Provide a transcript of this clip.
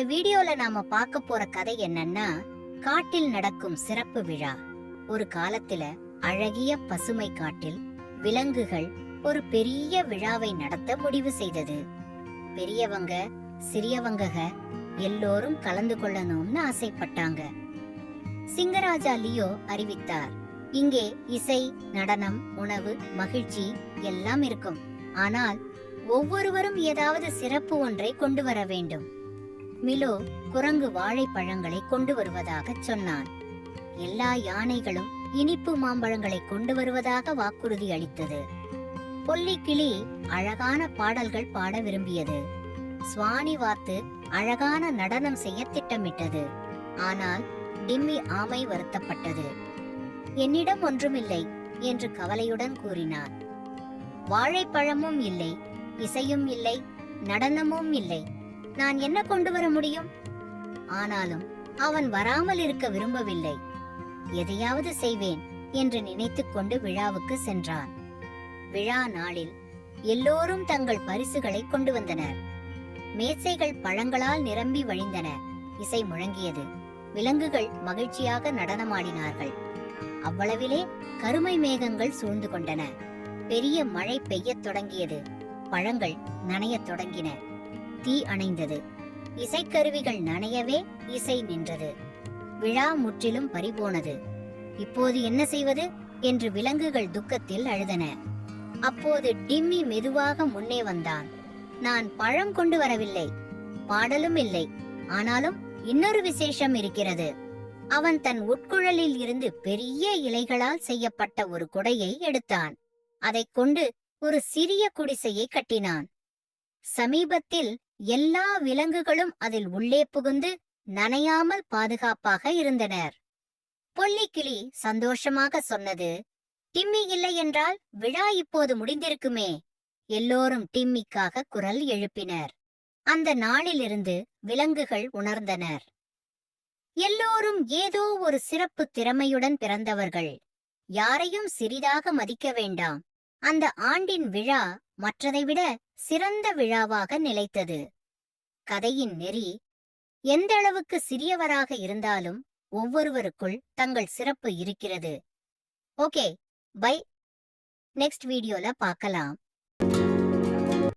வீடியோல நாம பார்க்க போற கதை என்னன்னா, காட்டில் நடக்கும் சிறப்பு விழா. ஒரு காலத்துல அழகிய பசுமை காட்டில் விலங்குகள் ஒரு பெரிய விழாவை நடத்த முடிவு செய்தது. பெரியவங்க சிறியவங்க எல்லோரும் கலந்து கொள்ளணும்னு ஆசைப்பட்டாங்க. சிங்கராஜா லியோ அறிவித்தார், இங்கே இசை, நடனம், உணவு, மகிழ்ச்சி எல்லாம் இருக்கும். ஆனால் ஒவ்வொருவரும் ஏதாவது சிறப்பு ஒன்றை கொண்டு வர வேண்டும். மிலோ குரங்கு வாழைப்பழங்களை கொண்டு வருவதாக சொன்னான். எல்லா யானைகளும் இனிப்பு மாம்பழங்களை கொண்டு வருவதாக வாக்குறுதி அளித்தது. பொல்லி கிளி அழகான பாடல்கள் பாட விரும்பியது. சுவானி வாத்து அழகான நடனம் செய்ய திட்டமிட்டது. ஆனால் டிம்மி ஆமை வருத்தப்பட்டது. என்னிடம் ஒன்றுமில்லை என்று கவலையுடன் கூறினான். வாழைப்பழமும் இல்லை, இசையும் இல்லை, நடனமும் இல்லை, நான் என்ன கொண்டு வர முடியும்? ஆனாலும் அவன் வராமல் இருக்க விரும்பவில்லை. எதையாவது செய்வேன் என்று நினைத்துக் கொண்டு விழாவுக்கு சென்றான். விழா நாளில் எல்லோரும் தங்கள் பரிசுகளை கொண்டு வந்தனர். மேசைகள் பழங்களால் நிரம்பி வழிந்தன. இசை முழங்கியது. விலங்குகள் மகிழ்ச்சியாக நடனமாடினார்கள். அவ்வளவிலே கருமை மேகங்கள் சூழ்ந்து கொண்டன. பெரிய மழை பெய்யத் தொடங்கியது. பழங்கள் நனையத் தொடங்கின. தீ அணைந்தது. இசைக்கருவிகள் நனையவே இசை நின்றது. விழா முற்றிலும் பறிபோனது. இப்போது என்ன செய்வது என்று விலங்குகள் துக்கத்தில் அழுதன. அப்போது டிம்மி மெதுவாக முன்னே வந்தான். நான் பழம் கொண்டு வரவில்லை, பாடலும் இல்லை, ஆனாலும் இன்னொரு விசேஷம் இருக்கிறது. அவன் தன் உட்குழலில் இருந்து பெரிய இலைகளால் செய்யப்பட்ட ஒரு குடையை எடுத்தான். அதைக் கொண்டு ஒரு சிறிய குடிசையை கட்டினான். சமீபத்தில் எல்லா விலங்குகளும் அதில் உள்ளே புகுந்து நனையாமல் பாதுகாப்பாக இருந்தனர். பொல்லிக்கிளி சந்தோஷமாக சொன்னது, டிம்மி இல்லை என்றால் விழா இப்போது முடிந்திருக்குமே. எல்லோரும் டிம்மிக்காக குரல் எழுப்பினர். அந்த நாளிலிருந்து விலங்குகள் உணர்ந்தனர், எல்லோரும் ஏதோ ஒரு சிறப்பு திறமையுடன் பிறந்தவர்கள். யாரையும் சிறிதாக மதிக்க வேண்டாம். அந்த ஆண்டின் விழா மற்றதை விட சிறந்த விழாவாக நிலைத்தது. கதையின் நெறி, எந்த அளவுக்கு சிறியவராக இருந்தாலும் ஒவ்வொருவருக்குள் தங்கள் சிறப்பு இருக்கிறது. Okay, by. நெக்ஸ்ட் வீடியோல பார்க்கலாம்.